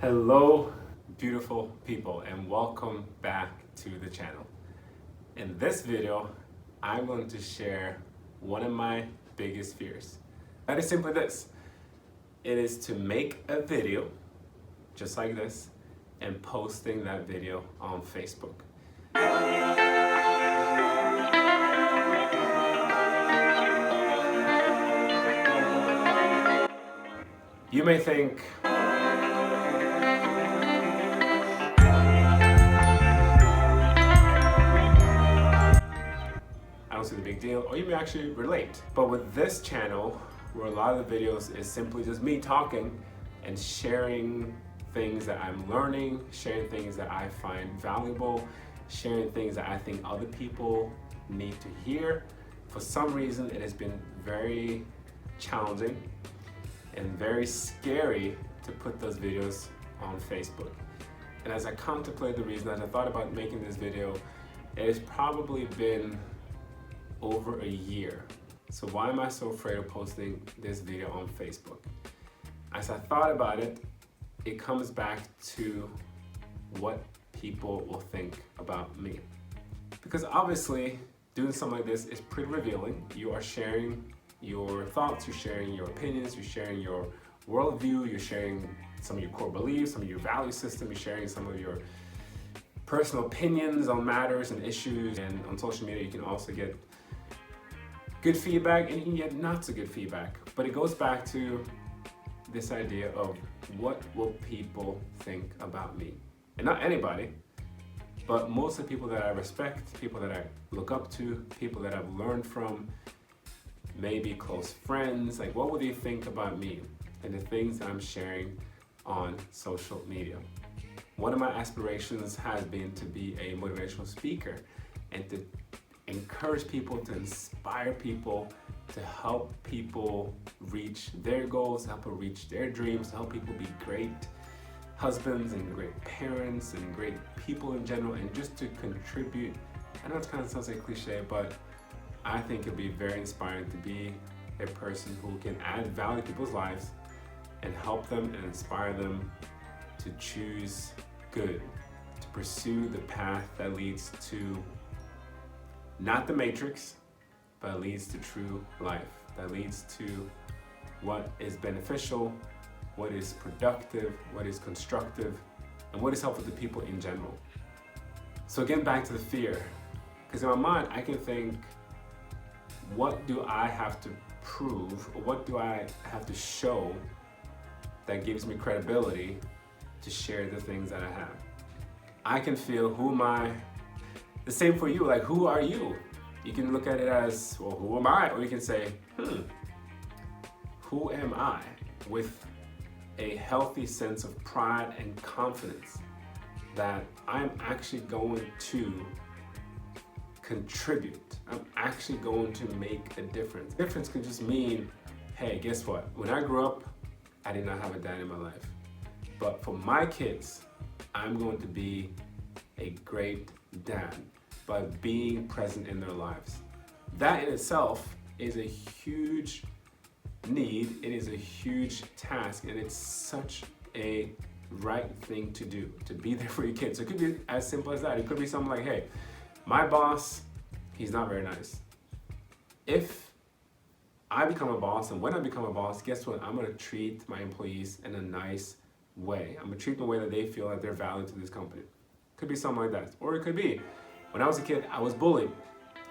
Hello, beautiful people, and welcome back to the channel. In this video, I'm going to share one of my biggest fears. That is simply this. It is to make a video just like this and posting that video on Facebook. You may think, I don't see the big deal, or you may actually relate. But with this channel, where a lot of the videos is simply just me talking and sharing things that I'm learning, sharing things that I find valuable, sharing things that I think other people need to hear. For some reason, it has been very challenging and very scary to put those videos on Facebook. And as I contemplate the reason, as I thought about making this video, it has probably been over a year. So why am I so afraid of posting this video on Facebook? As I thought about it, it comes back to what people will think about me. Because obviously, doing something like this is pretty revealing. You are sharing your thoughts, you're sharing your opinions, you're sharing your worldview, you're sharing some of your core beliefs, some of your value system, you're sharing some of your personal opinions on matters and issues. And on social media, you can also get good feedback and you can get not so good feedback. But it goes back to this idea of what will people think about me? And not anybody, but most of the people that I respect, people that I look up to, people that I've learned from, maybe close friends, like what will they think about me and the things that I'm sharing on social media? One of my aspirations has been to be a motivational speaker and to encourage people, to inspire people, to help people reach their goals, help them reach their dreams, to help people be great husbands and great parents and great people in general, and just to contribute. I know it kind of sounds like cliche, but I think it'd be very inspiring to be a person who can add value to people's lives and help them and inspire them to choose good, to pursue the path that leads to not the matrix, but leads to true life, that leads to what is beneficial, what is productive, what is constructive, and what is helpful to people in general. So again, back to the fear, because in my mind, I can think, what do I have to prove, or what do I have to show that gives me credibility to share the things that I have? I can feel, who am I? The same for you, like, who are you? You can look at it as, well, who am I? Or you can say, who am I? With a healthy sense of pride and confidence that I'm actually going to contribute. I'm actually going to make a difference. Difference could just mean, hey, guess what? When I grew up, I did not have a dad in my life. But for my kids, I'm going to be a great dad by being present in their lives. That in itself is a huge need, it is a huge task, and it's such a right thing to do, to be there for your kids. So it could be as simple as that. It could be something like, hey, my boss, he's not very nice. If I become a boss, and when I become a boss, guess what? I'm gonna treat my employees in a nice way. I'm gonna treat them in a way that they feel that they're valued to this company. Could be something like that. Or it could be, when I was a kid, I was bullied.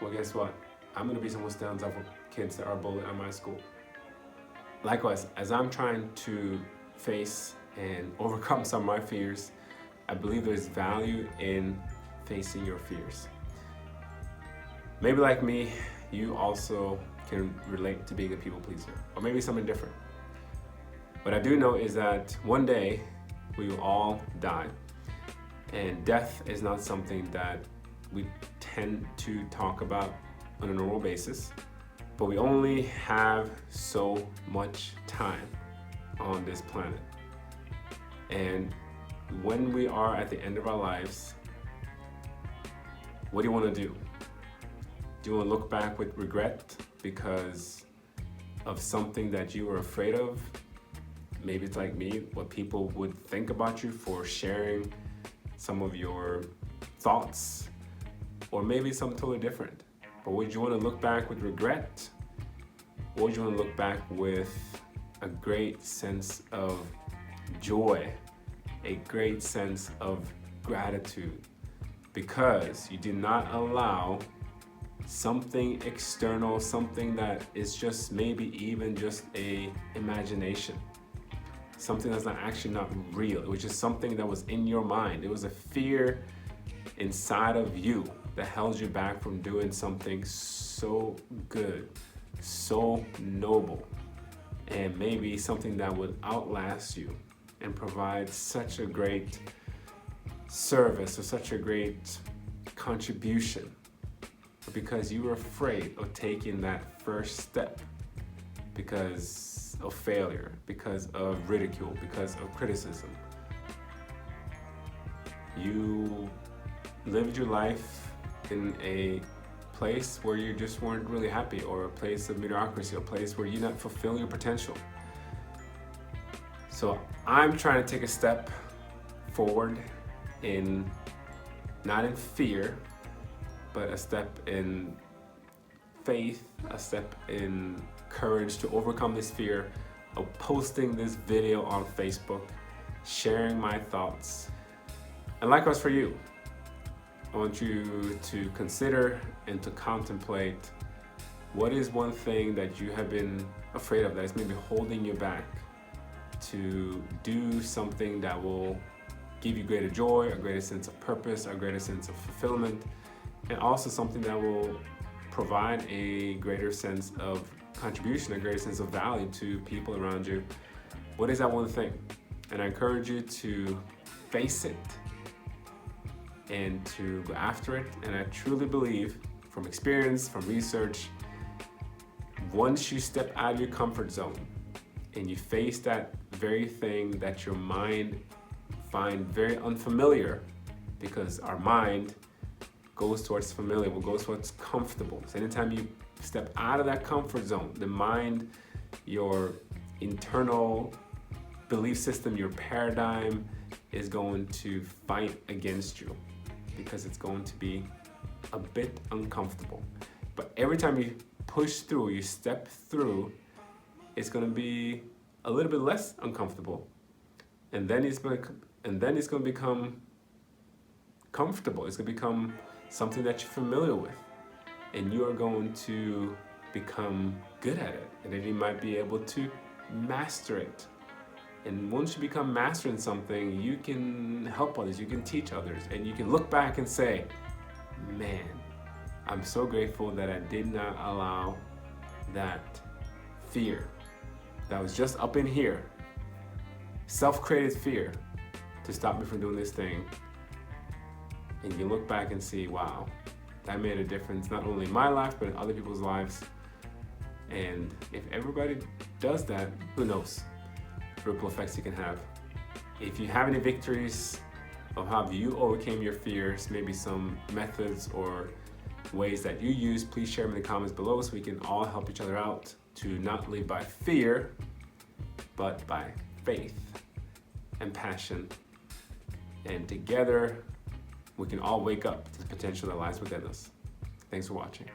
Well, guess what? I'm gonna be someone who stands up for kids that are bullied at my school. Likewise, as I'm trying to face and overcome some of my fears, I believe there's value in facing your fears. Maybe like me, you also can relate to being a people pleaser, or maybe something different. What I do know is that one day we will all die, and death is not something that we tend to talk about on a normal basis, but we only have so much time on this planet. And when we are at the end of our lives, what do you want to do? Do you want to look back with regret because of something that you were afraid of? maybe it's like me, what people would think about you for sharing some of your thoughts, or maybe something totally different. But would you want to look back with regret? Or would you want to look back with a great sense of joy, a great sense of gratitude, because you did not allow something external, something that is just maybe even just a imagination, something that's actually not real. It was just something that was in your mind. It was a fear inside of you that held you back from doing something so good, so noble, and maybe something that would outlast you and provide such a great service or such a great contribution. But because you were afraid of taking that first step, because of failure, because of ridicule, because of criticism, you lived your life in a place where you just weren't really happy, or a place of mediocrity, a place where you're not fulfilling your potential. So I'm trying to take a step forward in, not in fear, but a step in faith, a step in courage to overcome this fear of posting this video on Facebook, sharing my thoughts. And likewise for you, I want you to consider and to contemplate, what is one thing that you have been afraid of that is maybe holding you back to do something that will give you greater joy, a greater sense of purpose, a greater sense of fulfillment, and also something that will provide a greater sense of contribution, a greater sense of value to people around you. What is that one thing? And I encourage you to face it and to go after it. And I truly believe, from experience, from research, once you step out of your comfort zone and you face that very thing that your mind find very unfamiliar, because our mind goes towards familiar, goes towards comfortable. So anytime you step out of that comfort zone, the mind, your internal belief system, your paradigm is going to fight against you, because it's going to be a bit uncomfortable. But every time you push through, you step through, it's going to be a little bit less uncomfortable, and then it's going to become comfortable. It's going to become something that you're familiar with, and you are going to become good at it, and then you might be able to master it. And once you become master in something, you can help others, you can teach others, and you can look back and say, man, I'm so grateful that I did not allow that fear that was just up in here, self-created fear, to stop me from doing this thing. And you look back and see, wow, that made a difference not only in my life, but in other people's lives. And if everybody does that, who knows? Ripple effects you can have. If you have any victories of how you overcame your fears, maybe some methods or ways that you use, please share them in the comments below so we can all help each other out to not live by fear, but by faith and passion. And together, we can all wake up to the potential that lies within us. Thanks for watching.